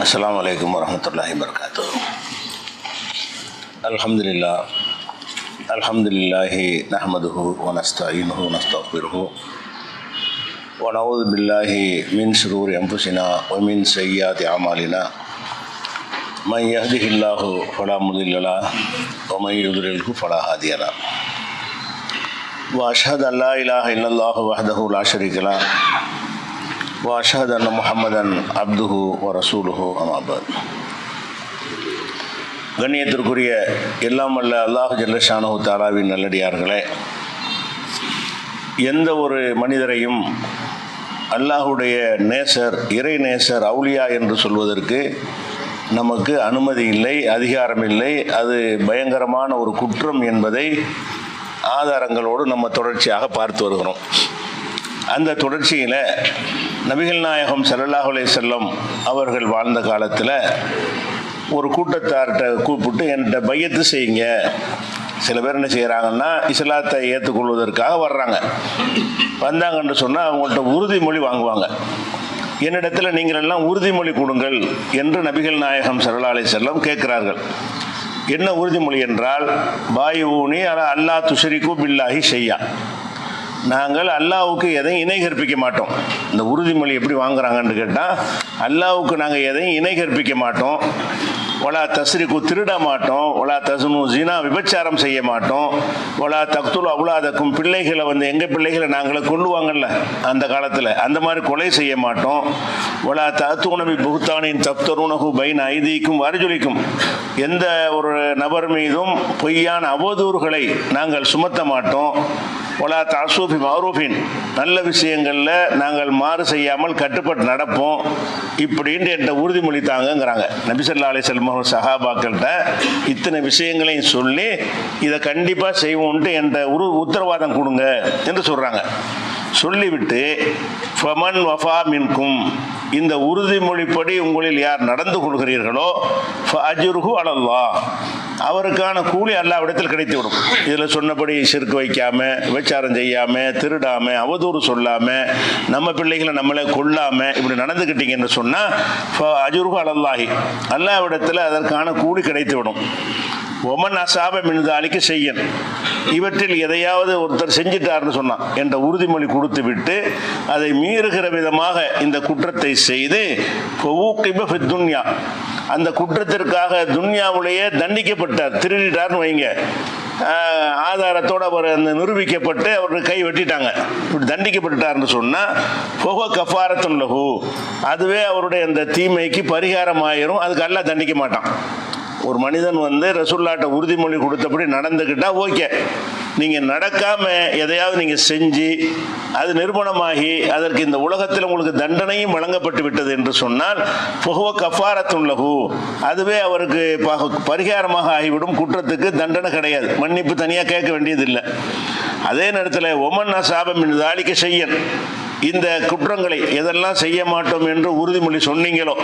अस्सलामु अलैकुम वरहमतुल्लाहि वबरकातुह। अल्हम्दुलिल्लाहि नहमदुहु व नस्तईनुहु व नस्तगफिरुहु व नऊज़ु बिल्लाहि मिन शुरूरि अंफुसिना व मिन सय्यिआति अमालिना मन यहदिहिल्लाहु फला मुदिल्ल लहु व मन युद्लिल्हु फला हादिय लहु व अशहदु अन ला इलाहा इल्लल्लाहु वहदहु ला शरीक लहु व अशहदु अन्न मुहम्मदन अब्दुहु व रसूलुहु अम्मा बअद। கண்ணியத்திற்குரிய எல்லாம் வல்ல அல்லாஹ் ஜல்லஷானஹு தஆலாவின் நல்லடியார்களே, எந்த ஒரு மனிதரையும் அல்லாஹுடைய நேசர், இறை நேசர், அவுலியா என்று சொல்வதற்கு நமக்கு அனுமதி இல்லை, அதிகாரம் இல்லை. அது பயங்கரமான ஒரு குற்றம் என்பதை ஆதாரங்களோடு நம்ம தொடர்ச்சியாக பார்த்து வருகிறோம். அந்த தொடர்ச்சியில் நபிகள் நாயகம் ஸல்லல்லாஹு அலைஹி வஸல்லம் அவர்கள் வாழ்ந்த காலத்தில் ஒரு கூட்டத்தார்கிட்ட கூப்பிட்டு என்கிட்ட பையத்து செய்யுங்க. சில பேர் என்ன செய்கிறாங்கன்னா, இஸ்லாத்தை ஏற்றுக்கொள்வதற்காக வர்றாங்க. வந்தாங்கன்னு சொன்னால் அவங்கள்ட்ட உறுதிமொழி வாங்குவாங்க. என்னிடத்தில் நீங்கள் எல்லாம் உறுதிமொழி கொடுங்கள் என்று நபிகள் நாயகம் ஸல்லல்லாஹு அலைஹி வஸல்லம் கேட்கிறார்கள். என்ன உறுதிமொழி என்றால், பாயூனி அலா அல்லா துஷ்ரிகு பில்லாஹி ஷையா, நாங்கள் அல்லாஹ்வுக்கு எதையும் இணை கற்பிக்க மாட்டோம். இந்த உறுதிமொழி எப்படி வாங்குறாங்கன்னு கேட்டால், அல்லாஹ்வுக்கு நாங்கள் எதையும் இணை கற்பிக்க மாட்டோம், ஒலா தஸ்ரிக்கு திருட மாட்டோம், ஒலா தஸ்னு ஜினா விபச்சாரம் செய்ய மாட்டோம், ஒலா தக்துல் அவுலாதக்கும் பிள்ளைகளை எங்கள் பிள்ளைகளை நாங்களை கொல்லுவாங்கல்ல அந்த காலத்தில், அந்த மாதிரி கொலை செய்ய மாட்டோம், ஒலா தத்துணவி புகுத்தானின் தப்தருணகு பைன் ஐதீக்கும் வர்ஜுலிக்கும், எந்த ஒரு நபர் மீதும் பொய்யான அவதூறுகளை நாங்கள் சுமத்த மாட்டோம், ஒலா தாசூஃபி மௌரூஃபின், நல்ல விஷயங்களில் நாங்கள் மாறு செய்யாமல் கட்டுப்பட்டு நடப்போம், இப்படின்ட்டு என்கிட்ட உறுதிமொழி தாங்கங்கிறாங்க. நபி ஸல்லல்லாஹு அலைஹி வஸல்லம் சஹாபாக்கள்கிட்ட இத்தனை விஷயங்களையும் சொல்லி இதை கண்டிப்பாக செய்வோன்ட்டு என்கிட்ட உத்தரவாதம் கொடுங்க என்று சொல்கிறாங்க. சொல்லிவிட்டு ஃபமன் வஃபா மின்கும், இந்த உறுதிமொழிப்படி உங்களில் யார் நடந்து கொள்கிறீர்களோ ஃபஅஜ்ருஹு அலல்லாஹ், அவருக்கான கூலி அல்லாஹ்விடத்தில் கிடைத்துவிடும். இதில் சொன்னபடி ஷிர்க் வைக்காமல், விபச்சாரம் செய்யாமல், திருடாமல், அவதூறு சொல்லாமல், நம்ம பிள்ளைகளை நம்மளை கொல்லாமல் இப்படி நடந்துக்கிட்டீங்கன்னு சொன்னால் ஃபஅஜ்ருஹு அலல்லாஹி, அல்லாஹ்விடத்தில் அதற்கான கூலி கிடைத்துவிடும். ஒமன் அசாப மின்தாலிக்கு செய்யன், இவற்றில் எதையாவது ஒருத்தர் செஞ்சிட்டார்னு சொன்னான் என்ற உறுதிமொழி கொடுத்து விட்டு அதை மீறுகிற விதமாக இந்த குற்றத்தை செய்து துன்யா, அந்த குற்றத்திற்காக துன்யாவுலேயே தண்டிக்கப்பட்டார், திருடிட்டார்னு வைங்க, ஆதாரத்தோடு அவர் அந்த நிரூபிக்கப்பட்டு அவருக்கு கை வெட்டிட்டாங்க, இப்படி தண்டிக்கப்பட்டுட்டார்னு சொன்னால் ஃபஹுவ கஃபாரத்துன் லஹு, அதுவே அவருடைய அந்த தீமைக்கு பரிகாரமாயிரும். அதுக்கு அல்லாஹ் தண்டிக்க மாட்டான். ஒரு மனிதன் ரசூலுல்லாஹ்ட்ட உறுதிமொழி கொடுத்தபடி நடந்துக்கிட்டால் ஓகே. நீங்கள் நடக்காமல் எதையாவது நீங்கள் செஞ்சு அது நிரூபணமாகி அதற்கு இந்த உலகத்தில் உங்களுக்கு தண்டனையும் வழங்கப்பட்டு விட்டது என்று சொன்னால் ஃபஹுவ கஃபாரத்துன் லஹு, அதுவே அவருக்கு பரிகாரமாக ஆகிவிடும். குற்றத்துக்கு தண்டனை கிடையாது, மன்னிப்பு தனியாக கேட்க வேண்டியதில்லை. அதே நேரத்தில் ஒமன் அசாபம் மின் தாலிக ஷையன், இந்த குற்றங்களை எதெல்லாம் செய்ய மாட்டோம் என்று உறுதிமொழி சொன்னீங்களோ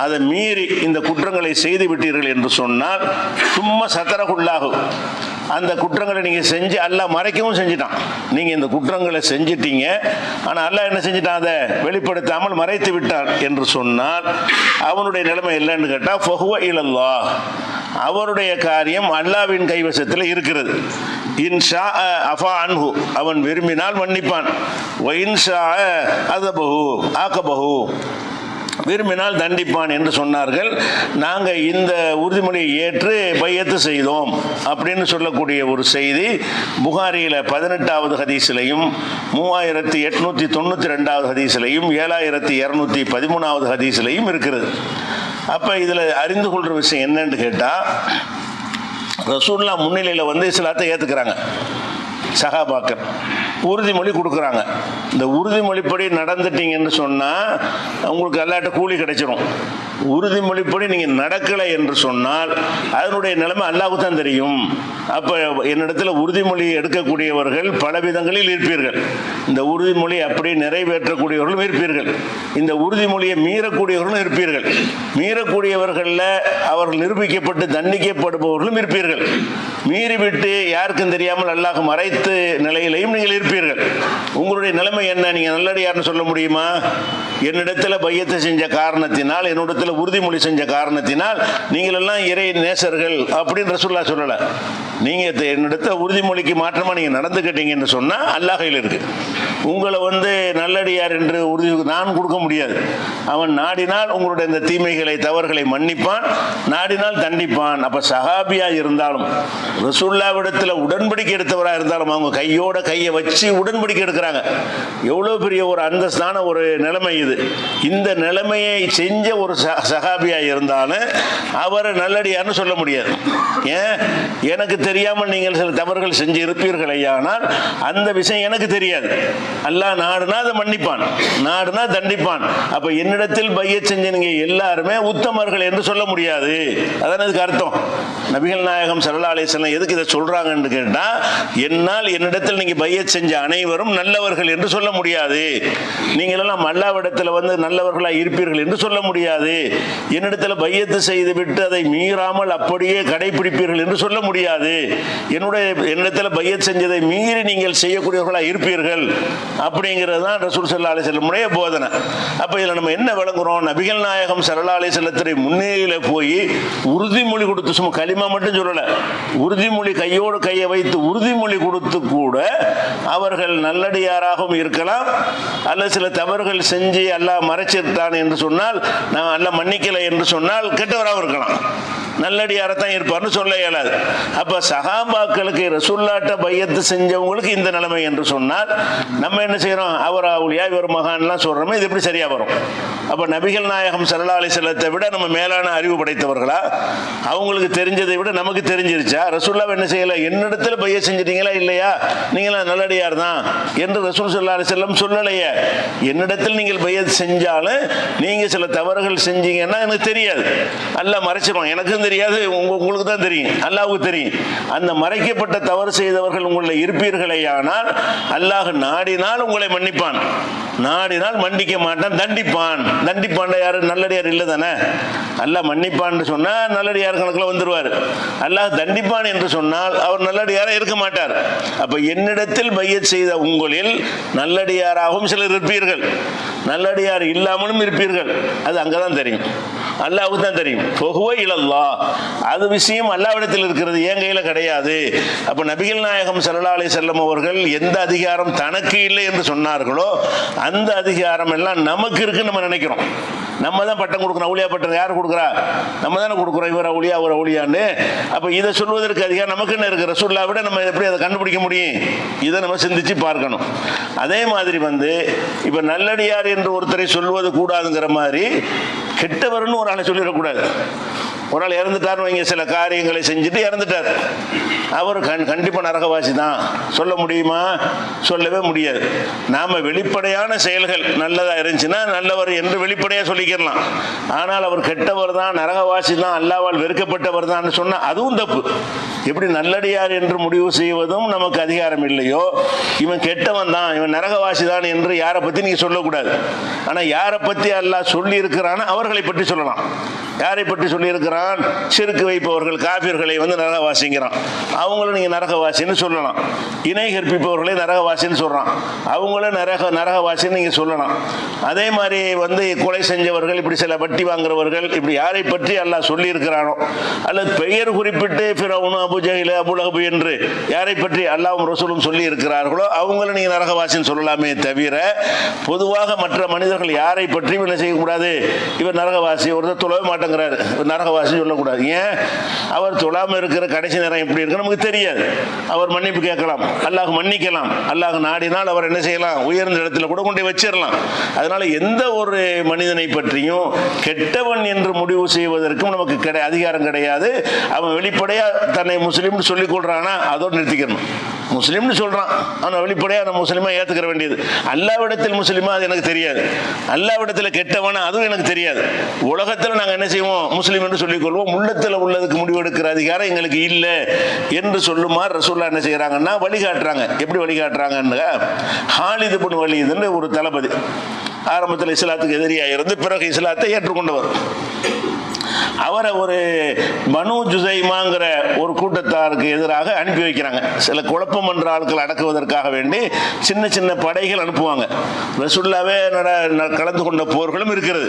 அதை மீறி இந்த குற்றங்களை செய்து விட்டீர்கள் என்று சொன்னால் சும்மா சத்தரகுள்ளாகும், அந்த குற்றங்களை நீங்கள் செஞ்சு அல்லாஹ் மறைக்கவும் செஞ்சிட்டான். நீங்கள் இந்த குற்றங்களை செஞ்சிட்டீங்க, ஆனால் அல்லாஹ் என்ன செஞ்சிட்டான், அதை வெளிப்படுத்தாமல் மறைத்து விட்டான் என்று சொன்னால் அவனுடைய நிலைமை இல்லைன்னு கேட்டால் ஃபஹுவ இலல்லாஹ், அவருடைய காரியம் அல்லாஹ்வின் கைவசத்தில் இருக்கிறது. இன்ஷா அஃபா அன்ஹு, அவன் விரும்பினால் மன்னிப்பான், வ இன்ஷா அதபஹு ஆகபஹு, விரும்பினால் தண்டிப்பான் என்று சொன்னார்கள். நாங்கள் இந்த உறுதிமொழியை ஏற்று பையத்து செய்தோம் அப்படின்னு சொல்லக்கூடிய ஒரு செய்தி புகாரியில் 18வது ஹதீஸிலையும் 3892வது ஹதீஸிலையும் 7213வது ஹதீஸிலையும் இருக்கிறது. அப்போ இதில் அறிந்து கொள்கிற விஷயம் என்னன்னு கேட்டால், ரசூலுல்லாஹ் முன்னிலையில் இஸ்லாத்தை ஏற்றுக்கிறாங்க சஹாபாக்கள், உறுதிமொழி கொடுக்குறாங்க. இந்த உறுதிமொழிப்படி நடந்துட்டீங்கன்னு சொன்னால் உங்களுக்கு அல்லாஹ்ட்ட கூலி கிடைச்சிடும். உறுதிமொழிப்படி நீங்கள் நடக்கலை என்று சொன்னால் அதனுடைய நிலைமை அல்லாஹ்வுக்கு தான் தெரியும். அப்போ என்னிடத்தில் உறுதிமொழி எடுக்கக்கூடியவர்கள் பல விதங்களில் இருப்பீர்கள். இந்த உறுதிமொழி அப்படி நிறைவேற்றக்கூடியவர்களும் இருப்பீர்கள், இந்த உறுதிமொழியை மீறக்கூடியவர்களும் இருப்பீர்கள். மீறக்கூடியவர்களில் அவர்கள் நிரூபிக்கப்பட்டு தண்டிக்கப்படுபவர்களும் இருப்பீர்கள். மீறிவிட்டு யாருக்கும் தெரியாமல் அல்லாஹ் மறைத்து நிலையிலையும் நீங்கள் இருப்பீர்கள். உங்களுடைய நிலைமை என்ன? நீங்கள் நல்லடியார்னு சொல்ல முடியுமா? என்னிடத்தில் பையத்தை செஞ்ச காரணத்தினால், என்னிடத்தில் அல்லாஹ்விடத்தில் உறுதிமொழி செஞ்ச காரணத்தினால் நீங்கள் எல்லாம் இறை நேசர்கள் அப்படின்னு ரசூலுல்லாஹ் சொல்லலை. நீங்கள் என்னிடத்த உறுதிமொழிக்கு மாற்றமாக நீங்கள் நடந்துக்கிட்டீங்கன்னு சொன்னால் அல்லாஹ் கையில் இருக்கு. உங்களை நல்லடியார் என்று உறுதி நான் கொடுக்க முடியாது. அவன் நாடினால் உங்களுடைய இந்த தீமைகளை தவறுகளை மன்னிப்பான், நாடினால் தண்டிப்பான். அப்போ சஹாபியா இருந்தாலும் ரசூலுல்லாஹ்விடத்தில் உடன்படிக்கை எடுத்தவராக இருந்தாலும் அவங்க கையை வச்சு உடன்படிக்கை எடுக்கிறாங்க. எவ்வளோ பெரிய ஒரு அந்தஸ்தான ஒரு நிலைமை இது. இந்த நிலைமையை செஞ்ச ஒரு சஹாபியா இருந்தாலும் அவரை நல்லடியார்னு சொல்ல முடியாது. ஏன்? எனக்கு தெரியாமல் நீங்கள் சில தவறுகள் செஞ்சு இருப்பீர்கள் ஐயானால் அந்த விஷயம் எனக்கு தெரியாது. அல்லாஹ் நாடுனா அதை மன்னிப்பான், நாடுனா தண்டிப்பான். அப்ப என்னிடத்தில் பையத் செஞ்ச நீங்க எல்லாருமே உத்தமர்கள் என்று சொல்ல முடியாது. அதான் இதுக்கு அர்த்தம். நபிகள் நாயகம் ஸல்லல்லாஹு அலைஹி வஸல்லம் எதுக்கு இதை சொல்றாங்கன்னு கேட்டா, என்னால் என்னிடத்தில் நீங்க பையத் செஞ்ச அனைவரும் நல்லவர்கள் என்று சொல்ல முடியாது. நீங்கள் எல்லாம் அல்லாஹ்விடத்தில் நல்லவர்களா இருப்பீர்கள் என்று சொல்ல முடியாது. என்னிடத்தில் பையத்து செய்து விட்டு அதை மீறாமல் அப்படியே கடைபிடிப்பீர்கள் என்று சொல்ல முடியாது. என்னிடத்தில் பையத் செஞ்சதை மீறி நீங்கள் செய்யக்கூடியவர்களா இருப்பீர்கள் அப்படிங்கிறது தான் ரசூல் ஸல்லல்லாஹு அலைஹி வஸல்லம் போதனை. அப்ப இதுல நம்ம என்ன விளங்குறோம்? நபிகள் நாயகம் ஸல்லல்லாஹு அலைஹி வஸல்லத்துடைய முன்னிலையில போய் உறுதிமொழி கொடுத்து, சும்மா கலிமா மட்டும் சொல்லல, உறுதிமொழி கையோடு கையை வைத்து உறுதிமொழி கொடுத்து கூட அவர்கள் நல்லடியாராகவும் இருக்கலாம், அல்லது சில தவறுகள் செஞ்சு அல்லாஹ் மறைச்சிருத்தான் என்று சொன்னால், நான் அல்லாஹ் மன்னிக்கலை என்று சொன்னால் கெட்டவராகவும் இருக்கலாம், நல்லடியாரத்தான் இருப்பார்னு சொல்ல இயலாது. அப்ப சஹாபாக்களுக்கு ரசூலுல்லாஹ்ட்ட பையத்து செஞ்சவங்களுக்கு இந்த நிலைமை என்று சொன்னால் நம்ம என்ன செய்யறோம்? அவர் அவுலியா, இவர் மகான்லாம் சொல்றோமே, இது எப்படி சரியா வரும்? அப்ப நபிகள் நாயகம் ஸல்லல்லாஹு அலைஹி வஸல்லத்தை விட நம்ம மேலான அறிவு படைத்தவர்களா? அவங்களுக்கு தெரிஞ்சதை விட நமக்கு தெரிஞ்சிருச்சா? ரசூலுல்லாஹ் என்ன செய்யல? என்னிடத்துல பையத் செஞ்சிட்டீங்களா இல்லையா, நீங்களா நல்லடியார் தான் என்று ரசூல் ஸல்லல்லாஹு அலைஹி வஸல்லம் சொல்லலையே. என்னிடத்தில் நீங்கள் பையத் செஞ்சாலும் நீங்க சில தவறுகள் செஞ்சீங்கன்னா எனக்கு தெரியாது, அல்லாஹ் மறைச்சிருவான், எனக்கும் தெரியாது, உங்களுக்கு தான் தெரியும், அல்லாஹ்வுக்கு தெரியும். அந்த மறைக்கப்பட்ட தவறு செய்தவர்கள் உங்களை இருப்பீர்களேயானால் அல்லாஹ் நாடினால் உங்களை மன்னிப்பான், நாடினால் மன்னிக்க மாட்டான், தண்டிப்பான். தண்டிப்பான் யாரு? நல்லடியார் இல்லை தானே. அல்லாஹ் மன்னிப்பான்னு சொன்னா நல்லடியார் கணக்கில் வந்துருவார். அல்லாஹ் தண்டிப்பான் என்று சொன்னால் அவர் நல்லடியாரா இருக்க மாட்டார். அப்ப என்னிடத்தில் பையத் செய்த உங்களில் நல்லடியாராகவும் சிலர் இருப்பீர்கள், நல்லடியார் இல்லாமலும் இருப்பீர்கள். அது அங்கதான் தெரியும், அல்லாஹ்வுக்கு தான் தெரியும். ஃபஹுவ இலல்லாஹ், அது விஷயம் அல்லாஹ்விடத்தில் இருக்கிறது, என் கையில கிடையாது. அப்ப நபிகள் நாயகம் ஸல்லல்லாஹு அலைஹி வஸல்லம் அவர்கள் எந்த அதிகாரம் தனக்கு இல்லை என்று சொன்னார்களோ அந்த அதிகாரம் எல்லாம் நமக்கு இருக்குன்னு நம்ம நினைக்கிறோம். நம்ம தான் பட்டம் கொடுக்குறோம், அவுலியா பட்டம் யார் கொடுக்குறா? நம்ம தானே கொடுக்குறோம், இவர் அவுலியா அவர் அவுலியான்னு. அப்ப இதை சொல்வதற்கு அதிகாரம் நமக்குன்னு இருக்கு. ரசூலுல்லாஹ் விட நம்ம எப்படி அதை கண்டுபிடிக்க முடியும்? இதை நம்ம சிந்திச்சு பார்க்கணும். அதே மாதிரி இப்ப நல்லடியார் என்று ஒருத்தரை சொல்வது கூடாதுங்கிற மாதிரி கெட்டவர்னு ஒரு ஆளை சொல்லிடக்கூடாது. ஒரு ஆள் இறந்துட்டார்னு வைங்க, சில காரியங்களை செஞ்சுட்டு இறந்துட்டார், அவர் கண்டிப்பாக நரகவாசி தான் சொல்ல முடியுமா? சொல்லவே முடியாது. நாம் வெளிப்படையான செயல்கள் நல்லதாக இருந்துச்சுன்னா நல்லவர் என்று வெளிப்படையாக சொல்லிக்கலாம். ஆனால் அவர் கெட்டவர் தான், நரகவாசி தான், அல்லாஹ்வால் வெறுக்கப்பட்டவர் தான் சொன்னால் அதுவும் தப்பு. எப்படி நல்லடியார் என்று முடிவு செய்வதும் நமக்கு அதிகாரம் இல்லையோ, இவன் கெட்டவன் தான், இவன் நரகவாசி தான் என்று யாரை பற்றி நீங்கள் சொல்லக்கூடாது. ஆனால் யாரை பற்றி அல்லாஹ் சொல்லி இருக்கிறான்னு அவர்களை பற்றி சொல்லலாம். யாரை பற்றி சொல்லியிருக்கிறான்? ஷிர்க் வைப்பவர்கள், காபிர்களை நரகவாசிங்கிறான், அவங்களும் நீங்க நரகவாசின்னு சொல்லலாம். இணை கற்பிப்பவர்களை நரகவாசின்னு சொல்றான், அவங்களும் நரகவாசின்னு நீங்க சொல்லலாம். அதே மாதிரி கொலை செஞ்சவர்கள், இப்படி சில வட்டி வாங்குறவர்கள், இப்படி யாரை பற்றி அல்லாஹ் சொல்லி இருக்கிறானோ, அல்லது பெயர் குறிப்பிட்டு ஃபிரௌன், அபு ஜஹில், அபு லஹப் என்று யாரை பற்றி அல்லாஹ்வும் ரசூலும் சொல்லி இருக்கிறார்களோ அவங்களும் நீங்க நரகவாசின்னு சொல்லலாமே தவிர, பொதுவாக மற்ற மனிதர்கள் யாரை பற்றி என்ன செய்யக்கூடாது? இவர் நரகவாசி, ஒருத்தர் தொழவே மாட்டேங்கிறாரு, நரகவாசி சொல்லக்கூடாது. ஏன்? அவர் தொழாம இருக்கிற கடைசி நேரம் எப்படி இருக்கு நமக்கு தெரியாது. அவர் மன்னிப்பு கேட்கலாம், அல்லாஹ் மன்னிக்கலாம், அல்லாஹ் நாடினால் அவர் என்ன செய்யலாம்? உயர்ந்த இடத்துல கூட கொண்டு வச்சிடலாம். அதனால எந்த ஒரு மனிதனை பற்றியும் கெட்டவன் என்று முடிவு செய்வதற்கும் நமக்கு அதிகாரம் கிடையாது. அவன் வெளிப்படையா தன்னை முஸ்லீம் சொல்லிக் கொள்றானா அதோடு நிறுத்திக்கணும். முஸ்லீம்னு சொல்றான், அவன் வெளிப்படையா நம்ம முஸ்லீமா ஏத்துக்கிற வேண்டியது. அல்லாஹ்விடத்தில் முஸ்லீமா அது எனக்கு தெரியாது, அல்லாஹ்விடத்தில் கெட்டவனா அதுவும் எனக்கு தெரியாது. உலகத்தில் நாங்கள் என்ன செய்வோம்? முஸ்லீம் என்று சொல்லிக் கொள்வோம். உள்ளத்தில் உள்ளதுக்கு முடிவெடுக்கிற அதிகாரம் எங்களுக்கு இல்லை என்று சொல்லுமாறு ரசூலுல்லாஹ் என்ன செய்யறாங்கன்னா வழிகாட்டுறாங்க. எப்படி வழிகாட்டுறாங்கன்னு, ஹாலித் இப்னு வலீத் ஒரு தளபதி, ஆரம்பத்தில் இஸ்லாத்துக்கு எதிரியாக இருந்து பிறகு இஸ்லாத்தை ஏற்றுக்கொண்டவர். அவர் அவரை ஒரு பனு ஜுசைமாங்கிற ஒரு கூட்டத்தாருக்கு எதிராக அனுப்பி வைக்கிறாங்க. சில குழப்பம் என்ற ஆட்கள் அடக்குவதற்காக வேண்டி சின்ன சின்ன படைகள் அனுப்புவாங்க. ரசூலுல்லாவே கலந்து கொண்ட போர்களும் இருக்கிறது.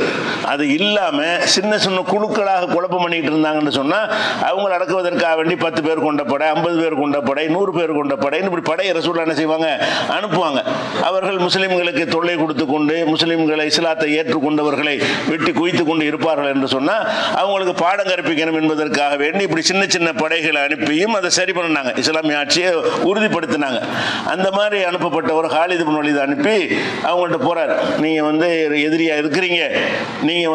அது இல்லாமல் சின்ன சின்ன குழுக்களாக குழப்பம் பண்ணிட்டு இருந்தாங்கன்னு சொன்னால் அவங்களை அடக்குவதற்காக வேண்டி 10 பேர் கொண்ட படை, 50 பேர் கொண்ட படை, 100 பேர் கொண்ட படைன்னு இப்படி படையை ரசூலுல்லாஹ் என்ன செய்வாங்க, அனுப்புவாங்க. அவர்கள் முஸ்லிம்களுக்கு தொல்லை கொடுத்து கொண்டு முஸ்லிம்களை இஸ்லாத்தை ஏற்றுக்கொண்டவர்களை வெட்டி குவித்து கொண்டு இருப்பார்கள் என்று சொன்னால் அவங்களுக்கு பாடம் கற்பிக்கணும் என்பதற்காக வேண்டி இப்படி சின்ன சின்ன படைகளை அனுப்பியும் அதை சரி பண்ணினாங்க, இஸ்லாமிய ஆட்சியை உறுதிப்படுத்தினாங்க. அந்த மாதிரி அனுப்பப்பட்டவர் காலித் இப்னு வலீத் அனுப்பி அவங்கள்ட்ட போறார். நீங்கள் எதிரியா இருக்கிறீங்க, நீங்கள்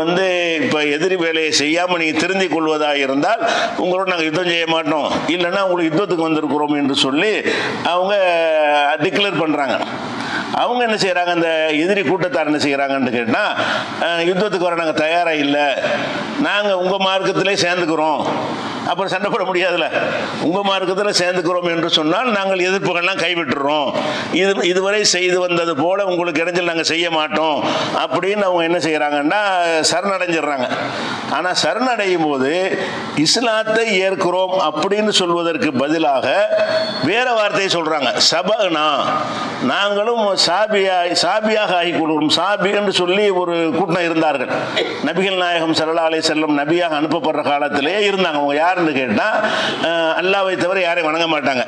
இப்போ எதிரி வேலையை செய்யாமல் நீங்கள் திருந்திக் கொள்வதாக இருந்தால் உங்களோட நாங்கள் யுத்தம் செய்ய மாட்டோம், இல்லைன்னா உங்களுக்கு யுத்தத்துக்கு வந்திருக்கிறோம் என்று சொல்லி அவங்க டிக்ளேர் பண்ணுறாங்க. அவங்க என்ன செய்கிறாங்க, அந்த எதிரி கூட்டத்தார் என்ன செய்கிறாங்கன்னு கேட்டால், யுத்தத்துக்கு வர நாங்கள் தயாராக இல்லை, நாங்கள் உங்கள் மார்க்கத்திலே சேர்ந்துக்கிறோம். அப்புறம் சண்டை போட முடியாதுல்ல, உங்கள் மார்க்கத்தில் சேர்ந்துக்கிறோம் என்று சொன்னால் நாங்கள் எதிர்ப்புகள்லாம் கைவிட்டுறோம், இதுவரை செய்து வந்தது போல உங்களுக்கு இடைஞ்சல் நாங்கள் செய்ய மாட்டோம் அப்படின்னு அவங்க என்ன செய்கிறாங்கன்னா சரணடைஞ்சிடுறாங்க. ஆனால் சரணடையும் போது இஸ்லாத்தை ஏற்கிறோம் அப்படின்னு சொல்வதற்கு பதிலாக வேற வார்த்தையை சொல்கிறாங்க, சபனா, நாங்களும் சாபியாக ஆகிக்கொள்வோம். சாபி என்று சொல்லி ஒரு கூட்டம் இருந்தார்கள். நபிகள் நாயகம் ஸல்லல்லாஹு அலைஹி வஸல்லம் நபியாக அனுப்பப்படுற காலத்திலே இருந்தாங்க. அவங்க யாருன்னு கேட்டால் அல்லாஹ்வை தவிர யாரையும் வணங்க மாட்டாங்க.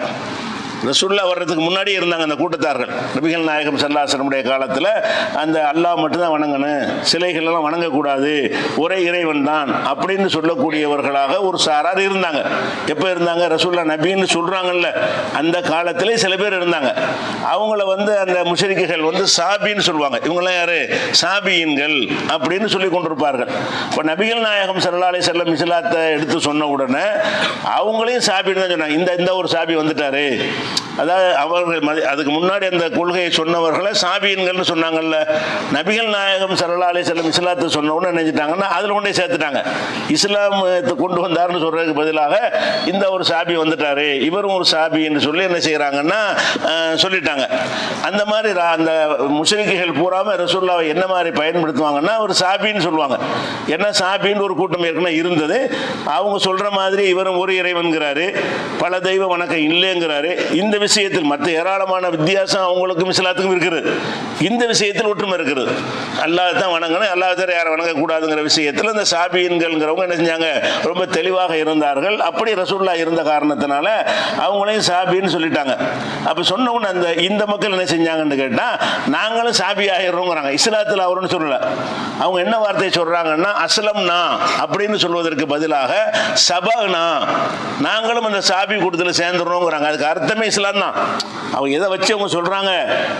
ரசூலுல்லாஹ் வர்றதுக்கு முன்னாடியே இருந்தாங்க அந்த கூட்டத்தார்கள். நபிகள் நாயகம் ஸல்லல்லாஹு அலைஹி வஸல்லம் காலத்தில் அந்த அல்லாஹ் மட்டும்தான் வணங்கணும், சிலைகள் எல்லாம் வணங்கக்கூடாது, ஒரே இறைவன் தான் அப்படின்னு சொல்லக்கூடியவர்களாக ஒரு சாரார் இருந்தாங்க. எப்போ இருந்தாங்க, ரசூலுல்லாஹ் நபின்னு சொல்றாங்கல்ல அந்த காலத்திலே சில பேர் இருந்தாங்க. அவங்கள அந்த முஷ்ரிக்குகள் சாபின்னு சொல்லுவாங்க. இவங்கெல்லாம் யாரு, சாபியின்கள் அப்படின்னு சொல்லி கொண்டிருப்பார்கள். இப்போ நபிகள் நாயகம் ஸல்லல்லாஹு அலைஹி வஸல்லம் இஸ்லாத்தை எடுத்து சொன்ன உடனே அவங்களையும் சாபின்னு தான் சொன்னாங்க. இந்த ஒரு சாபி வந்துட்டாரு, அதாவது அவர்கள் அதுக்கு முன்னாடி அந்த கொள்கையை சொன்னவர்களை சாபியன்கள்னு சொன்னாங்கல்ல. நபிகள் நாயகம் ஸல்லல்லாஹு அலைஹி வஸல்லம் இஸ்லாத்தை சொன்ன உடனே நினைச்சிட்டாங்கன்னா அதில் கொண்டே சேர்த்துட்டாங்க. இஸ்லாமத்தை கொண்டு வந்தார்னு சொல்றதுக்கு பதிலாக இந்த ஒரு சாபி வந்துட்டாரு, இவரும் ஒரு சாபின்னு சொல்லி என்ன செய்யறாங்கன்னா சொல்லிட்டாங்க. அந்த மாதிரி அந்த முஷ்ரிக்குகள் பூராம ரசூலுல்லாஹ் என்ன மாதிரி பயன்படுத்துவாங்கன்னா ஒரு சாபின்னு சொல்லுவாங்க. என்ன சாபின்னு ஒரு கூட்டம் ஏற்கனவே இருந்தது. அவங்க சொல்ற மாதிரி இவரும் ஒரு இறைவன்கிறாரு, பல தெய்வ வணக்கம் இல்லைங்கிறாரு. இந்த விஷயத்தில் மற்ற ஏராளமான வித்தியாசம் அவங்களுக்கும் இஸ்லாத்துக்கும் இருக்கிறது. இந்த விஷயத்தில் ஒற்றுமை இருக்கிறது. அல்லாஹ் தான் வணங்கணும், அல்லாஹ் தவிர யாரை வணங்கக்கூடாதுங்கிற விஷயத்தில் இந்த சாபியன்கள்ங்கிறவங்க என்ன செஞ்சாங்க, ரொம்ப தெளிவாக இருந்தார்கள். அப்படி ரசூலுல்லாஹ் இருந்த காரணத்தினால அவங்களையும் சாபின்னு சொல்லிட்டாங்க. அப்போ சொன்ன உடனே இந்த மக்கள் என்ன செஞ்சாங்கன்னு கேட்டால், நாங்களும் சாபி ஆகிடுறோங்கிறாங்க. இஸ்லாத்தில் அவருன்னு சொல்லலை. அவங்க என்ன வார்த்தையை சொல்றாங்கன்னா அஸ்லம்னா அப்படின்னு சொல்வதற்கு பதிலாக சபனா, நாங்களும் அந்த சாபி கூட்டத்தில் சேர்ந்துடுறோங்கிறாங்க. அதுக்கு அர்த்தமே இஸ்லாம் தான். அவங்க எதை வச்சு அவங்க சொல்றாங்க,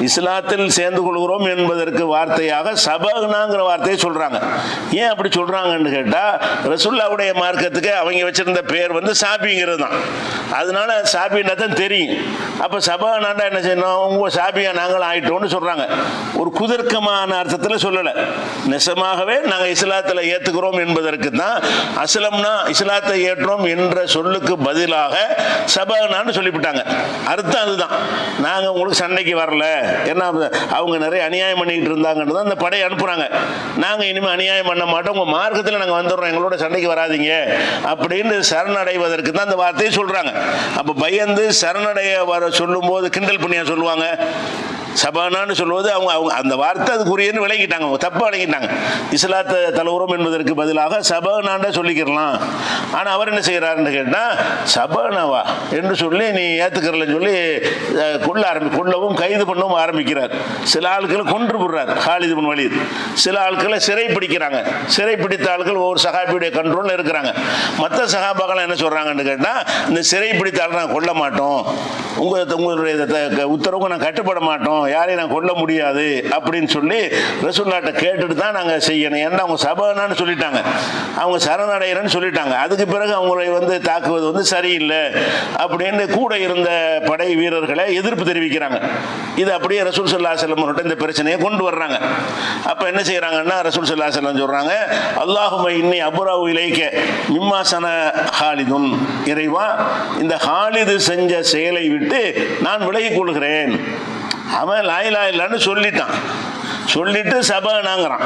இஸ்லாத்தில் சேர்ந்து கொள்கிறோம் என்பதற்கு வார்த்தையாக சபனாங்கிற வார்த்தையை சொல்றாங்க. ஏன் அப்படி சொல்றாங்கன்னு கேட்டா, ரசூலுல்லாஹ்வுடைய மார்க்கத்துக்கு அவங்க வச்சிருந்த பேர் சாபிங்கிறது தான். அதனால சாபின்னா தான் தெரியும். அப்ப சபனாண்டா என்ன செய்யணும், உங்க சாபியா நாங்களும் ஆயிட்டோம்னு சொல்றாங்க. ஒரு குதர்க்கமான அர்த்தத்தில் சொல்லல, நிஜமாகவே நாங்கள் இஸ்லாத்தில் ஏத்துக்கிறோம் என்பதற்கு தான் அஸ்லம்னா இஸ்லாத்தை ஏற்றோம் என்ற சொல்லுக்கு பதிலாக சபனான்னு சொல்லிவிட்டாங்க. அர்த்தம் அதுதான். நாங்கள் உங்களுக்கு சண்டைக்கு வரல, ஏன்னா அவங்க நிறைய அநியாயம் பண்ணிக்கிட்டு இருந்தாங்கன்னு தான் அந்த படையை அனுப்புறாங்க. நாங்கள் இனிமேல் அநியாயம் பண்ண மாட்டோம், உங்கள் மார்க்கத்தில் நாங்கள் வந்துடுறோம், எங்களோட சண்டைக்கு வராதிங்க அப்படின்னு சரணடைவதற்கு தான் அந்த வார்த்தையை சொல்றாங்க. அப்போ பயந்து சரணடைய வர சொல்லும் போது கிண்டல் பண்ணியா சொல்லுவாங்க. சபானான்னு சொல்வது அவங்க அந்த வார்த்தை அதுக்குரியன்னு விளங்கிட்டாங்க, தப்பா விளங்கிட்டாங்க. இஸ்லாத்தை தலவுறோம் என்பதற்கு பதிலாக சபானாண்ட சொல்லிக்கிறலாம். ஆனால் அவர் என்ன செய்கிறாருன்னு கேட்டால், சபானாவா என்று சொல்லி நீ ஏற்றுக்கிறலன்னு சொல்லி கொல்லவும் கைது பண்ணவும் ஆரம்பிக்கிறார். சில ஆட்களை கொன்று போடுறார் காலித் இப்னு வலீத். சில ஆட்களை சிறை பிடிக்கிறாங்க. சிறை பிடித்த ஆட்கள் ஒவ்வொரு சஹாபியுடைய கண்ட்ரோலில் இருக்கிறாங்க. மற்ற சஹாபாக்கள் என்ன சொல்கிறாங்கன்னு கேட்டால், இந்த சிறை பிடித்த ஆட்கள் நான் கொல்ல மாட்டோம், உங்களுடைய உத்தரவுக்கு நான் கட்டுப்பட மாட்டோம், யாரையும் நான் கொல்ல முடியாது அப்படின்னு சொல்லி ரசூலுல்லாஹ்ட்ட கேட்டுட்டு தான் நாங்கள் செய்யணும். ஏன்னா அவங்க சபனான்னு சொல்லிட்டாங்க, அவங்க சரணடைகிறேன்னு சொல்லிட்டாங்க. அதுக்கு பிறகு அவங்களை தாக்குவது சரியில்லை அப்படின்னு கூட இருந்த படை வீரர்களை எதிர்ப்பு தெரிவிக்கிறாங்க. இது அப்படியே ரசூல் ஸல்லல்லாஹு அலைஹி வஸல்லம் இந்த பிரச்சனையை கொண்டு வர்றாங்க. அப்போ என்ன செய்யறாங்கன்னா ரசூல் ஸல்லல்லாஹு அலைஹி வஸல்லம் சொல்றாங்க, அல்லாஹும்ம இன்னி அப்ரவு இலைக்க மிம்மா சன ஹாலிதுன், இறைவா இந்த ஹாலிது செஞ்ச செயலை விட்டு நான் விலகிக் கொள்கிறேன். அவன் லா இலாஹா இல்லல்லாஹ்னு சொல்லிட்டான், சொல்லிட்டு சபனாங்கிறான்.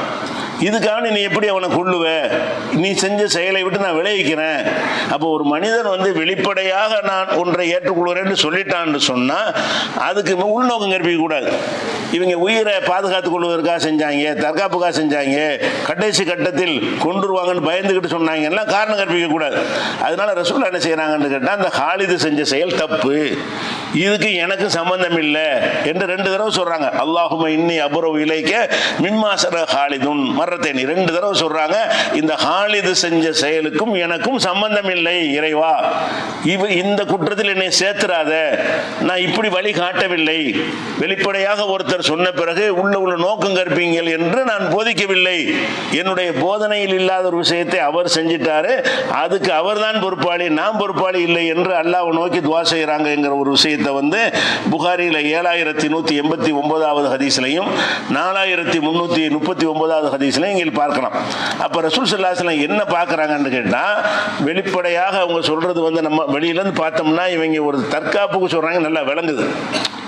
இதுக்காக நீ எப்படி அவனை கொள்ளுவ? நீ செஞ்ச செயலை விட்டு நான் விளைவிக்கிறேன். அப்போ ஒரு மனிதன் வந்து வெளிப்படையாக நான் ஒன்றை ஏற்றுக்கொள்கிறேன்னு சொல்லிட்டான்னு சொன்னா அதுக்கு உள்நோக்கம் கற்பிக்க கூடாது. இவங்க உயிரை பாதுகாத்துக் கொள்வதற்காக செஞ்சாங்க, தற்காப்புக்காக செஞ்சாங்க, கடைசி கட்டத்தில் கொன்றுருவாங்கன்னு பயந்துக்கிட்டு சொன்னாங்க எல்லாம் காரணம் கற்பிக்க கூடாது. அதனால ரசூல் என்ன செய்யறாங்கன்னு கேட்டா, அந்த ஹாலிது செஞ்ச செயல் தப்பு, இதுக்கு எனக்கு சம்பந்தம் இல்லை என்று 2 தடவை சொல்றாங்க. அல்லாஹும்ம இன்னி அபுரவு இலைக்க மிம்மாசர ஹாலிதுன் மர்ரத்தைனி 2 தடவை சொல்றாங்க. இந்த ஹாலிது செஞ்ச செயலுக்கும் எனக்கும் சம்பந்தம் இல்லை இறைவா, இந்த குற்றத்தில் என்னை சேர்த்துறாத, நான் இப்படி வழி காட்டவில்லை, வெளிப்படையாக ஒருத்தர் சொன்ன பிறகு உள்ள நோக்கம் கற்பீங்கள் என்று நான் போதிக்கவில்லை, என்னுடைய போதனையில் இல்லாத ஒரு விஷயத்தை அவர் செஞ்சிட்டாரு, அதுக்கு அவர் தான் பொறுப்பாளி, நான் பொறுப்பாளி இல்லை என்று அல்லாஹ்வை நோக்கி துஆ செய்யறாங்கங்கிற ஒரு விஷயத்தை வந்து புகாரியில் 7189வது ஹதீஸ்லையும் 4339வது ஹதீஸ்லையும் இங்கே பார்க்கலாம். அப்ப ரசூல் ஸல்லல்லாஹு அலைஹி வஸல்லம் என்ன பார்க்கறாங்கன்னு கேட்டா, வெளிப்படையாக அவங்க சொல்றது வந்து நம்ம வெளியிலேருந்து பார்த்தோம்னா இவங்க ஒரு தற்காப்புக்கு சொல்றாங்க, நல்லா விளங்குது.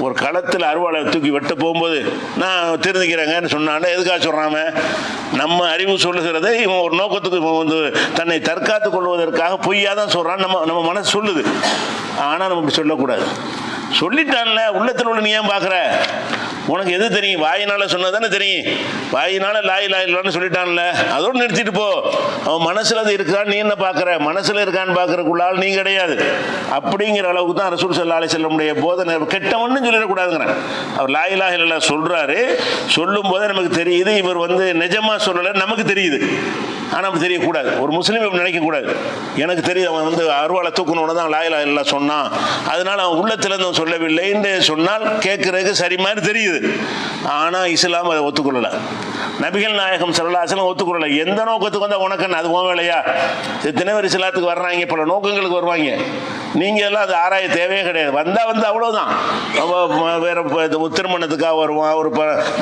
ஒரு களத்தில் அருவாளை தூக்கி வெட்ட போகும்போது நான் தெரிஞ்சுக்கிறேங்கன்னு சொன்னானே எதுக்காக சொல்றாம, நம்ம அறிவு சொல்லுகிறதை இவன் ஒரு நோக்கத்துக்கு வந்து தன்னை தற்காத்துக் கொள்வதற்காக பொய்யா தான் சொல்றான், நம்ம மனசு சொல்லுது. ஆனா நம்ம இப்படி சொல்லக்கூடாது. சொல்லிட்டான்ல, உள்ளத்தில் உள்ள நீ ஏன் பார்க்குற? உனக்கு எது தெரியும்? வாயினால சொன்னதானே தெரியும். வாயினால லா இலாஹ இல்லல்லாஹ்னு சொல்லிட்டான்ல, அதோடு நிறுத்திட்டு போ. அவன் மனசுல அது இருக்கான்னு நீ என்ன பார்க்குற? மனசுல இருக்கான்னு பார்க்கறதுக்குள்ளால் நீ கிடையாது. அப்படிங்கிற அளவுக்கு தான் ரசூல் ஸல்லல்லாஹு அலைஹி வஸல்லம் போதனை. கெட்டவன்னு சொல்லிடக்கூடாதுங்கிறேன். அவர் லா இலாஹ இல்லல்லாஹ் சொல்றாரு, சொல்லும் போதே நமக்கு தெரியுது இவர் வந்து நிஜமா சொல்லலை, நமக்கு தெரியுது. ஆனால் அப்படி தெரியக்கூடாது. ஒரு முஸ்லீம் இப்படி நினைக்கக்கூடாது. எனக்கு தெரியுது அவன் வந்து அருவாளை தூக்கணுன்னு தான் லா இலாஹ இல்லல்லாஹ் சொன்னான், அதனால அவன் உள்ளத்திலேருந்து அவன் சொல்லவில்லை என்று சொன்னால் கேட்கறதுக்கு சரி மாதிரி தெரியுது. ஆனால் இஸ்லாம் அதை ஒத்துக்கொள்ளலை. நபிகள் நாயகம் ஸல்லல்லாஹு அலைஹி வஸல்லம் ஒத்துக்கொள்ளலை. எந்த நோக்கத்துக்கு வந்தால் உனக்கு அது உன் வேலையா? எத்தனை பேர் இஸ்லாத்துக்கு வர்றாங்க, பல நோக்கங்களுக்கு வருவாங்க. நீங்கள் எல்லாம் அது ஆராய தேவையே கிடையாது. வந்தால் அவ்வளோதான். வேற திருமணத்துக்காக வருவான், ஒரு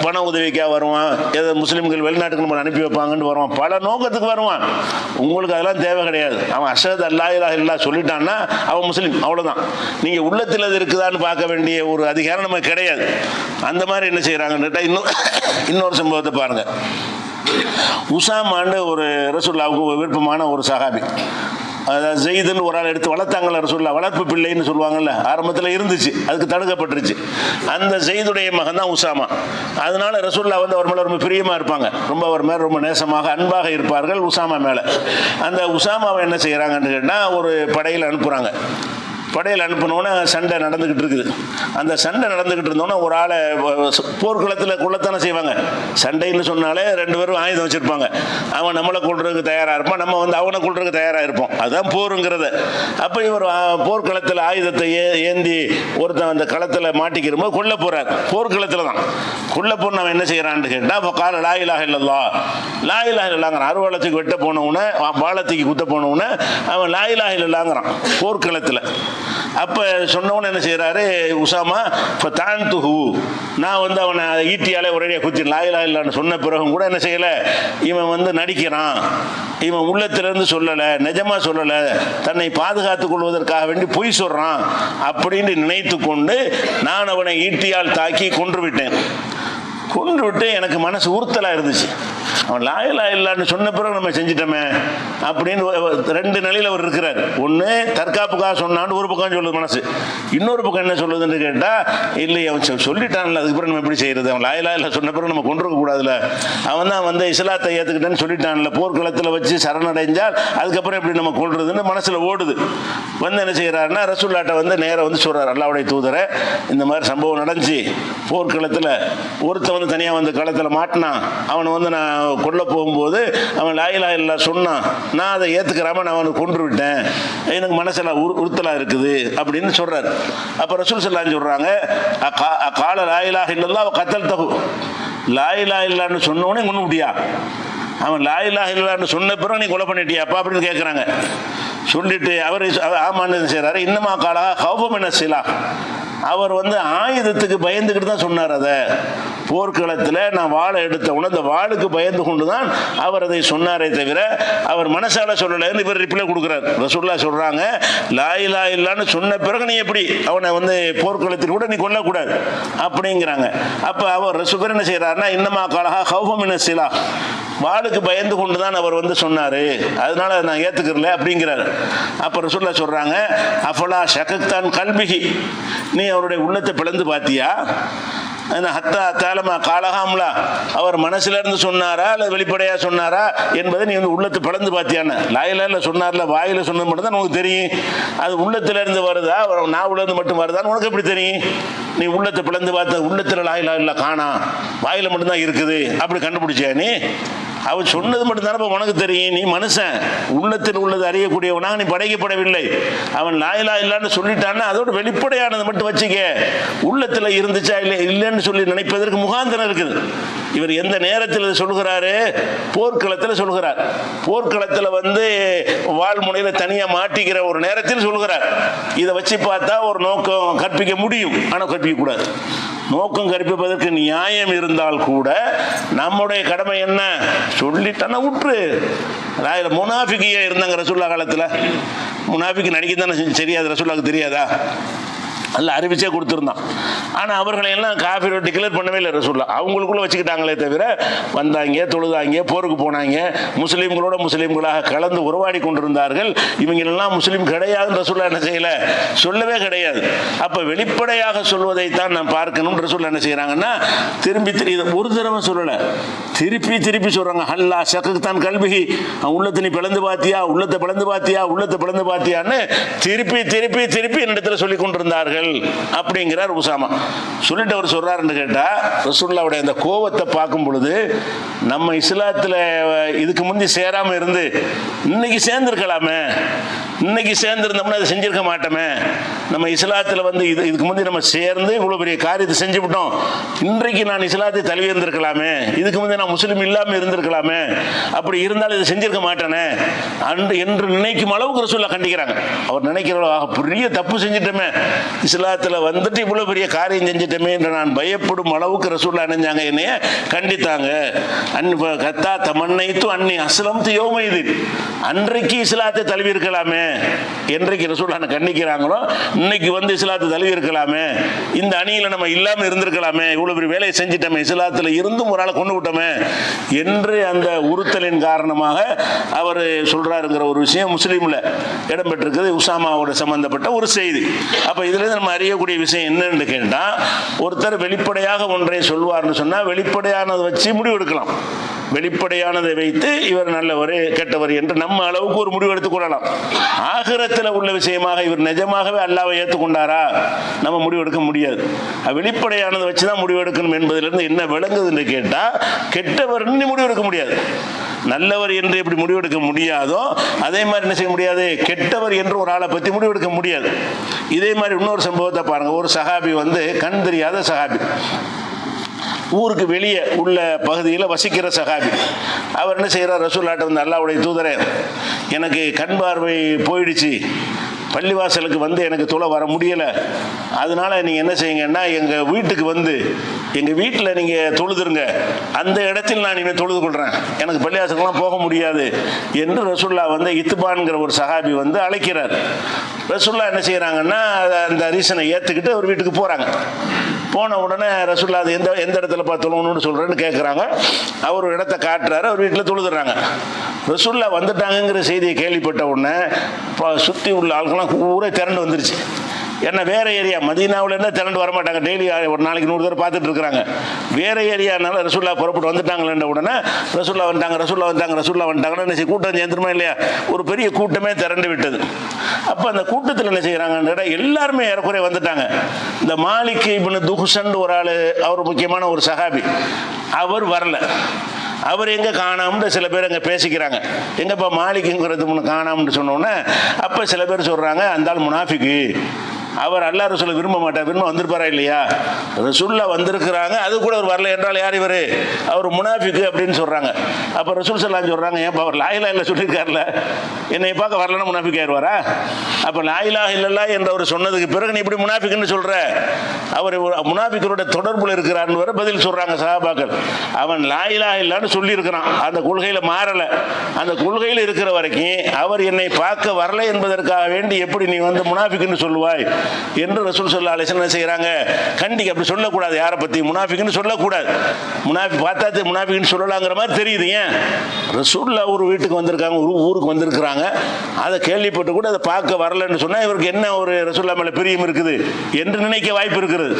பண உதவிக்காக வருவான், ஏதோ முஸ்லீம்கள் வெளிநாட்டுக்கு நம்ம அனுப்பி வைப்பாங்கன்னு வருவான், பல நோக்கத்துக்கு வருவான். உங்களுக்கு அதெல்லாம் தேவை கிடையாது. அவன் அஷ்ஹது அல்லா இலாஹ இல்லல்லாஹ் சொல்லிட்டான்னா அவன் முஸ்லீம், அவ்வளோதான். நீங்கள் உள்ளத்தில் அது இருக்குதான்னு பார்க்க வேண்டிய ஒரு அதிகாரம் நமக்கு கிடையாது. அந்த மாதிரி என்ன செய்கிறாங்கன்னு இன்னொரு சம்பவத்தை பாருங்க. உசாமான்னு ஒரு ரசூலுல்லாஹ்வுக்கு விருப்பமான ஒரு சஹாபி, அதாவது ஜெயிதுன்னு ஒரு ஆள் எடுத்து வளர்த்தாங்கல்ல ரசூலுல்லாஹ், வளர்ப்பு பிள்ளைன்னு சொல்லுவாங்கல்ல, ஆரம்பத்தில் இருந்துச்சு, அதுக்கு தடுக்கப்பட்டுருச்சு. அந்த ஜெயிதுடைய மகன் தான் உசாமா. அதனால ரசூலுல்லாஹ் வந்து அவர் மேலே ரொம்ப பிரியமாக இருப்பாங்க, ரொம்ப அவர் மேலே ரொம்ப நேசமாக அன்பாக இருப்பார்கள் உசாமா மேலே. அந்த உசாமாவை என்ன செய்கிறாங்கன்னு கேட்டால், ஒரு படையில் அனுப்புகிறாங்க. படையில் அனுப்பினோன்னே சண்டை நடந்துக்கிட்டு இருக்குது. அந்த சண்டை நடந்துக்கிட்டு இருந்தோன்னே ஒரு ஆளை போர்க்களத்தில் கொள்ளத்தானே செய்வாங்க. சண்டைன்னு சொன்னாலே 2 பேரும் ஆயுதம் வச்சுருப்பாங்க. அவன் நம்மளை கொள்றதுக்கு தயாராக இருப்பான், நம்ம வந்து அவனை கொள்றதுக்கு தயாராக இருப்போம். அதுதான் போருங்கிறது. அப்போ இவர் போர்க்களத்தில் ஆயுதத்தை ஏந்தி ஒருத்தன் அந்த களத்தில் மாட்டிக்கிற போது கொல்ல போகிறார். போர்க்களத்தில் தான் கொல்ல போன அவன் என்ன செய்கிறான்னு கேட்டால், இப்போ கால லா இலாஹ இல்லல்லாஹ், லா இலாஹ இல்லல்லாஹ்ங்கிறான். அருவாளத்துக்கு வெட்ட போனவுடனே, வாழத்துக்கு குத்த போனவுடனே அவன் லா இலாஹ இல்லல்லாஹ்ங்கிறான் போர்க்களத்தில். அப்போ சொன்னவன என்ன செய்கிறாரு உசாமா, இப்போ தான் துஹு, நான் வந்து அவனை ஈட்டியாலே ஒரேடியாக குத்தி லா இலாஹ இல்லல்லாஹ்னு சொன்ன பிறகும் கூட என்ன செய்யலை, இவன் வந்து நடிக்கிறான், இவன் உள்ளத்திலிருந்து சொல்லலை, நிஜமாக சொல்லலை, தன்னை பாதுகாத்துக் கொள்வதற்காக வேண்டி பொய் சொல்கிறான் அப்படின்னு நினைத்து கொண்டு நான் அவனை ஈட்டியால் தாக்கி கொன்று விட்டேன். கொண்டு விட்டு எனக்கு மனசு உறுத்தலாக இருந்துச்சு. அவன் லா இலாஹ இல்லல்லாஹ்னு சொன்ன பிறகு நம்ம செஞ்சிட்டோமே அப்படின்னு 2 நிலையில் அவர் இருக்கிறார். ஒன்று தற்காப்புக்காக சொன்னான்னு ஒரு பக்கம் சொல்லுது மனசு, இன்னொரு பக்கம் என்ன சொல்லுதுன்னு கேட்டால், இல்லை அவன் சொல்லிட்டான்ல, அதுக்கு பிறகு நம்ம எப்படி செய்யறது? அவன் லா இலாஹ இல்லல்லாஹ் சொன்ன பிறகு நம்ம கொண்டிருக்க கூடாதுல்ல, அவன் தான் வந்து இஸ்லாத்தை ஏற்றுக்கிட்டேன்னு சொல்லிட்டான்ல, போர்க்களத்தில் வச்சு சரணடைஞ்சால் அதுக்கப்புறம் எப்படி நம்ம கொள்றதுன்னு மனசில் ஓடுது. வந்து என்ன செய்கிறாருன்னா ரசூலுல்லாஹ்ட்ட வந்து நேராக வந்து சொல்கிறார், அல்லாஹ்வுடைய தூதரை, இந்த மாதிரி சம்பவம் நடந்துச்சு, போர்க்களத்தில் ஒருத்தன் வந்து தனியாக வந்து களத்தில் மாட்டினான், அவனை வந்து நான் கொல்ல போகும்போது அவன் லா இலாஹ இல்லல்லாஹ் சொன்னான், நான் அதை ஏற்றுக்கிறாம நான் அவனை கொன்று விட்டேன், எனக்கு மனசில் உறுத்தலாக இருக்குது அப்படின்னு சொல்கிறார். அப்போ ரசூல் ஸல்லல்லாஹு அலைஹி வஸல்லம் சொல்கிறாங்க, கால லா இலாஹ இல்லல்லாஹ் கத்தல் தகு, லா இலாஹ இல்லல்லாஹ்னு சொன்னவனே கொண்டு விட்டியா? அவன் லா இலாஹ இல்லல்லாஹ்னு சொன்ன பிறகு நீ கொலை பண்ணிட்டியாப்பா அப்படின்னு கேட்குறாங்க. சொல்லிட்டு அவர் ஆமான்னு செய்கிறாரு. இன்னமா காலா ஹௌஃபம் மின சிலா, அவர் வந்து ஆயுதத்துக்கு பயந்துக்கிட்டு தான் சொன்னார். அதை போர்க்களத்தில் நான் வாழை எடுத்தவுடனே அந்த வாளுக்கு பயந்து கொண்டு தான் அவர் அதை சொன்னாரே தவிர அவர் மனசால சொல்லலைன்னு இவர் ரிப்ளை கொடுக்குறார். ரசூலுல்லாஹ் சொல்கிறாங்க, லா இலாஹ இல்லல்லாஹ்னு சொன்ன பிறகு நீ எப்படி அவனை வந்து போர்க்களத்தில் கூட நீ கொல்லக்கூடாது அப்படிங்கிறாங்க. அப்போ அவர் ரசூல் என்ன செய்கிறாருன்னா, இன்னமா காலஹா ஹௌஃபம் மின சிலா, வாளுக்கு பயந்து கொண்டு தான் அவர் வந்து சொன்னார், அதனால நான் ஏற்றுக்கிறல அப்படிங்கிறாரு. அப்போ ரசூலுல்லாஹ் சொல்கிறாங்க, அஃபலா ஷகக்தான் கல்பிஹி, நீ அவருடைய உள்ளத்தை பிளந்து பார்த்தியா? ஹத்தா தாலமா காலகாம்லா, அவர் மனசுல இருந்து சொன்னாரா அல்லது வெளிப்படையா சொன்னாரா என்பதை நீ வந்து உள்ளத்தை பிளந்து பார்த்தியான்னு. லாயில சொன்னார்ல, வாயில சொன்னது மட்டும் தான் உனக்கு தெரியும். அது உள்ளத்துல இருந்து வருதா நாவுல இருந்து மட்டும் வருதான்னு உனக்கு எப்படி தெரியும்? நீ உள்ளத்தை பிளந்து பார்த்த, உள்ளத்துல லாயிலா இல்ல காணா, வாயில மட்டும்தான் இருக்குது, அப்படி கண்டுபிடிச்சியா நீ? அவன் சொன்னது மட்டும் தானே உனக்கு தெரியும். நீ மனுஷன், உள்ளத்தில் உள்ளது அறியக்கூடியவனாக நீ படைக்கப்படவில்லை. அவன் லாயிலா இல்லான்னு சொல்லிட்டான்னா அதோட வெளிப்படையானதை மட்டும் வச்சுக்க. உள்ளத்தில் இருந்துச்சா இல்லை இல்லைன்னு சொல்லி நினைப்பதற்கு முகாந்திரம் இருக்குது. இவர் எந்த நேரத்தில் சொல்கிறாரு? போர்க்களத்தில் சொல்கிறார். போர்க்களத்தில் வந்து வாழ்முனையில் தனியாக மாட்டிக்கிற ஒரு நேரத்தில் சொல்கிறார். இதை வச்சு பார்த்தா ஒரு நோக்கம் கற்பிக்க முடியும், ஆனால் கற்பிக்க கூடாது. நோக்கம் கற்பிப்பதற்கு நியாயம் இருந்தால் கூட நம்முடைய கடமை என்ன? சொல்லிட்டானா விட்டுரு. முனாஃபிக்கியா இருந்தாங்க ரசூலுல்லாஹ் காலத்தில். முனாஃபிக் நடிக்க தானே தெரியாது, ரசூலுல்லாஹ்க்கு தெரியாதா? அல்ல அறிவிச்சே கொடுத்துருந்தான். ஆனால் அவர்களை எல்லாம் காஃபிர் டிக்ளேர் பண்ணவே இல்லை ரசூலுல்லாஹ். அவங்களுக்குள்ள வச்சுக்கிட்டாங்களே தவிர வந்தாங்க, தொழுதாங்க, போருக்கு போனாங்க, முஸ்லீம்களோட முஸ்லீம்களாக கலந்து உறவாடி கொண்டிருந்தார்கள். இவங்களெல்லாம் முஸ்லீம் கிடையாதுன்னு ரசூலுல்லாஹ் என்ன செய்யலை, சொல்லவே கிடையாது. அப்போ வெளிப்படையாக சொல்வதைத்தான் நான் பார்க்கணும். ரசூலுல்லாஹ் என்ன செய்கிறாங்கன்னா திரும்பி இதை ஒரு தடவை சொல்லலை, திருப்பி திருப்பி சொல்கிறாங்க. ஹல்லா ஷகக்தான் கல்பிஹி, உள்ளத்தை நீ பிளந்து பார்த்தியா, உள்ளத்தை பிளந்து பார்த்தியா, உள்ளத்தை பிளந்து பார்த்தியான்னு திருப்பி திருப்பி திருப்பி என்னிடத்தில் சொல்லி கொண்டிருந்தார்கள் அப்படிங்கிறார் உசாமா. சொல்லிட்டு அவர் சொல்றாருன்னு கேட்டா, ரசூலுல்லாஹ்வுடைய அந்த கோவத்தை பார்க்கும் பொழுது நம்ம இஸ்லாத்துல இதுக்கு முந்தி சேராம இருந்து இன்னைக்கு சேர்ந்திருக்கலாமே, இன்னைக்கு சேர்ந்திருந்தோம்னா அதை செஞ்சிருக்க மாட்டோமே. நம்ம இஸ்லாத்துல வந்து இதுக்கு முந்தி நம்ம சேர்ந்து இவ்வளவு பெரிய காரியத்தை செஞ்சு விட்டோம், இன்றைக்கு நான் இஸ்லாத்தை தழுவி இருந்திருக்கலாமே, இதுக்கு முந்தி நான் முஸ்லீம் இல்லாம இருந்திருக்கலாமே, அப்படி இருந்தாலும் இதை செஞ்சிருக்க மாட்டேனே என்று நினைக்கும் அளவுக்கு ரசூலுல்லாஹ் கண்டிக்கிறாங்க. அவர் நினைக்கிற பெரிய தப்பு செஞ்சிட்டோமே, இஸ்லாத்துல வந்துட்டு இவ்வளவு பெரிய காரியம் செஞ்சிட்டோமே என்று நான் பயப்படும் அளவுக்கு ரசூலுல்லாஹ் நினைஞ்சாங்க, என்னைய கண்டித்தாங்க. கத்தா தமன்னைத்து அன்னி அஸ்லம் யோமைது, அன்றைக்கு இஸ்லாத்தை தழுவி இருக்கலாமே, என்றைக்கு ரசூலுல்லாஹ் கண்டிக்கிறாங்களோ இன்னைக்கு வந்து இஸ்லாத்தை தழுவி இருக்கலாமே, இந்த அணியில நம்ம இல்லாம இருந்திருக்கலாமே, இவ்வளவு பெரிய வேலையை செஞ்சிட்டோமே, இஸ்லாத்துல இருந்தும் ஒரு ஆளை கொண்டு விட்டோமே என்று அந்த உறுத்தலின் காரணமாக அவர் சொல்றாருங்கிற ஒரு விஷயம் முஸ்லீம்ல இடம்பெற்றிருக்கிறது. உசாமாவோட சம்பந்தப்பட்ட ஒரு செய்தி. அப்ப இதுல நம்ம அறியக்கூடிய விஷயம் என்னன்னு கேட்டா, ஒருத்தர் வெளிப்படையாக ஒன்றை சொல்வார்னு சொன்னா வெளிப்படையானதை வச்சு முடிவு எடுக்கலாம். வெளிப்படையானதை வைத்து இவர் நல்லவர் கெட்டவர் என்று நம்ம அளவுக்கு ஒரு முடிவு எடுத்துக் கொள்ளலாம். ஆகிரத்தில் உள்ள விஷயமாக இவர் நிஜமாகவே அல்லாஹ்வை ஏற்றுக்கொண்டாரா நம்ம முடிவு எடுக்க முடியாது. வெளிப்படையானதை வச்சு தான் முடிவு எடுக்கணும் என்பதிலிருந்து என்ன விளங்குதுன்னு கேட்டா, கெட்டவர் முடிவு எடுக்க முடியாது. நல்லவர் என்று எப்படி முடிவெடுக்க முடியாதோ அதே மாதிரி என்ன செய்ய முடியாது, கெட்டவர் என்று ஒரு ஆளை பற்றி முடிவெடுக்க முடியாது. இதே மாதிரி இன்னொரு சம்பவத்தை பாருங்க. ஒரு சஹாபி வந்து கண் தெரியாத சஹாபி, ஊருக்கு வெளியே உள்ள பகுதியில் வசிக்கிற சஹாபி. அவர் என்ன செய்கிறார், ரசூலுல்லாஹ்ட்ட வந்து அல்லாஹ்வுடைய தூதரே, எனக்கு கண் பார்வை போயிடுச்சு, பள்ளிவாசலுக்கு வந்து எனக்கு தொலை வர முடியலை, அதனால நீங்கள் என்ன செய்யுங்கன்னா எங்கள் வீட்டுக்கு வந்து எங்கள் வீட்டில் நீங்கள் தொழுதுருங்க, அந்த இடத்தில் நான் இனிமேல் தொழுது கொள்கிறேன், எனக்கு பள்ளிவாசலுக்குலாம் போக முடியாது என்று ரசூலுல்லாஹ் வந்து இத்துபான்கிற ஒரு சஹாபி வந்து அழைக்கிறார். ரசூலுல்லாஹ் என்ன செய்கிறாங்கன்னா அந்த ரீசனை ஏற்றுக்கிட்டு அவர் வீட்டுக்கு போகிறாங்க. போன உடனே ரசூலுல்லாஹ் அது எந்த இடத்துல தொழுகணும்னு சொல்கிறேன்னு கேட்குறாங்க. அவர் ஒரு இடத்த காட்டுறாரு, அவர் வீட்டில் தொழுதுறாங்க. ரசூலுல்லாஹ் வந்துட்டாங்கிற செய்தியை கேள்விப்பட்ட உடனே சுற்றி உள்ள ஆட்கள்லாம் ஊரே திரண்டு வந்துருச்சு. ஏன்னா வேற ஏரியா, மதீனாவில் இருந்தால் திரண்டு வரமாட்டாங்க, டெய்லி ஒரு நாளைக்கு 100 பேர் பார்த்துட்டு இருக்கிறாங்க. வேற ஏரியானால ரசூலுல்லாஹ் புறப்பட்டு வந்துட்டாங்களேன்ற உடனே ரசூலுல்லாஹ் வந்துட்டாங்கன்னு கூட்டம் சேர்ந்துருமா இல்லையா, ஒரு பெரிய கூட்டமே திரண்டு விட்டது. அப்போ அந்த கூட்டத்தில் என்ன செய்கிறாங்க, எல்லாருமே ஏறக்குறைய வந்துட்டாங்க. இந்த மாலிக் இப்னு துஹ்ஷன் ஒரு ஆள், அவர் முக்கியமான ஒரு சஹாபி, அவர் வரல. அவர் எங்கே காணாமன்னு சில பேர் அங்கே பேசிக்கிறாங்க. எங்கப்பா மாலிக்குங்கிறது காணாமன்னு சொன்னோன்னே அப்போ சில பேர் சொல்கிறாங்க, அந்த ஆள் முனாஃபிக்கு, அவர் அல்லாஹ் ரசூலை விரும்ப மாட்டார், விரும்ப வந்திருப்பாரா இல்லையா, ரசூலுல்லாஹ் வந்திருக்கிறாங்க, அது கூட அவர் வரல என்றால் யார் இவர், அவர் முனாஃபிக்கு அப்படின்னு சொல்கிறாங்க. அப்போ ரசூல் ஸல்லல்லாஹு அலைஹி சொல்கிறாங்க, ஏன் அவர் லா இலாஹா இல்லல்லாஹ் சொல்லியிருக்காருல, என்னை பார்க்க வரலன்னா முனாஃபிக் ஆயிடுவாரா? அப்போ லா இலாஹா இல்லல்லாஹ் என்று அவர் சொன்னதுக்கு பிறகு நீ இப்படி முனாஃபிக்குன்னு சொல்கிற, அவர் முனாஃபிக்கரோட தொடர்புல இருக்கிறார்னு வர பதில் சொல்கிறாங்க சஹாபாக்கள். அவன் லா இலாஹா இல்லல்லாஹ்னு சொல்லியிருக்கிறான், அந்த கொள்கையில் மாறலை, அந்த கொள்கையில் இருக்கிற வரைக்கும் அவர் என்னை பார்க்க வரலை என்பதற்காக வேண்டி எப்படி நீ வந்து முனாஃபிக்குன்னு சொல்லுவாய் என்று ரசூல் ஸல்லல்லாஹு அலைஹி வஸல்லம் என்ன செய்கிறாங்க, கண்டிக்க. அப்படி சொல்லக்கூடாது, யாரை பற்றி முனாஃபிக்னு சொல்லக்கூடாது. பார்த்தா முனாஃபிக்னு சொல்லலாங்கிற மாதிரி தெரியுது. ஏன் ரசூலுல்லாஹ் ஒரு வீட்டுக்கு வந்திருக்காங்க, ஒரு ஊருக்கு வந்திருக்கிறாங்க, அதை கேள்விப்பட்டு கூட அதை பார்க்க வரலன்னு சொன்னால் இவருக்கு என்ன ஒரு ரசூலுல்லாஹ் மேலே பிரியம் இருக்குது என்று நினைக்க வாய்ப்பு இருக்கிறது.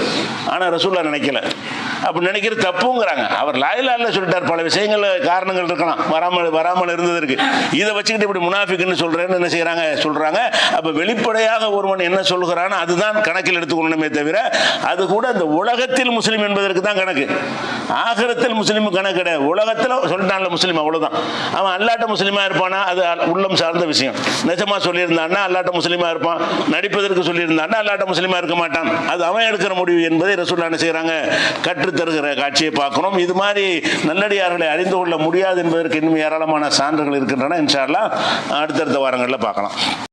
ஆனால் ரசூலுல்லாஹ் நினைக்கல. அப்படி நினைக்கிறது தப்புங்கிறாங்க. அவர் லா இலாஹா இல்லல்லாஹ் சொல்லிட்டார். பல விஷயங்கள் காரணங்கள் இருக்கலாம் வராமல் இருந்ததற்கு. இதை வச்சுக்கிட்டு இப்படி முனாஃபிக்னு சொல்றேன்னு என்ன செய்யறாங்க சொல்றாங்க. அப்ப வெளிப்படையாக ஒருவன் என்ன சொல்கிறானோ அதுதான் கணக்கில் எடுத்துக்கொள்ளணுமே தவிர அது கூட அந்த உலகத்தில் முஸ்லீம் என்பதற்கு தான் கணக்கு. ஆகிரத்தில் முஸ்லீம் கணக்கு கிடையாது. உலகத்தில் சொல்லிட்டான்ல முஸ்லீம், அவ்வளவுதான். அவன் அல்லாட்ட முஸ்லீமா இருப்பானா அது உள்ளம் சார்ந்த விஷயம். நிஜமா சொல்லியிருந்தான்னா அல்லாட்ட முஸ்லீமா இருப்பான், நடிப்பதற்கு சொல்லியிருந்தான்னா அல்லாட்ட முஸ்லீமா இருக்க மாட்டான். அது அவன் எடுக்கிற முடிவு என்பதை ரசூலுல்லாஹ் என்ன செய்யறாங்க, கற்று தருகிற காட்சியை பார்க்கிறோம். இது மாதிரி நல்லடியார்களை அறிந்து கொள்ள முடியாது என்பதற்கு இன்னும் ஏராளமான சான்றுகள் இருக்கின்றன. இன்ஷா அல்லாஹ் அடுத்தடுத்த வாரங்களில் பார்க்கலாம்.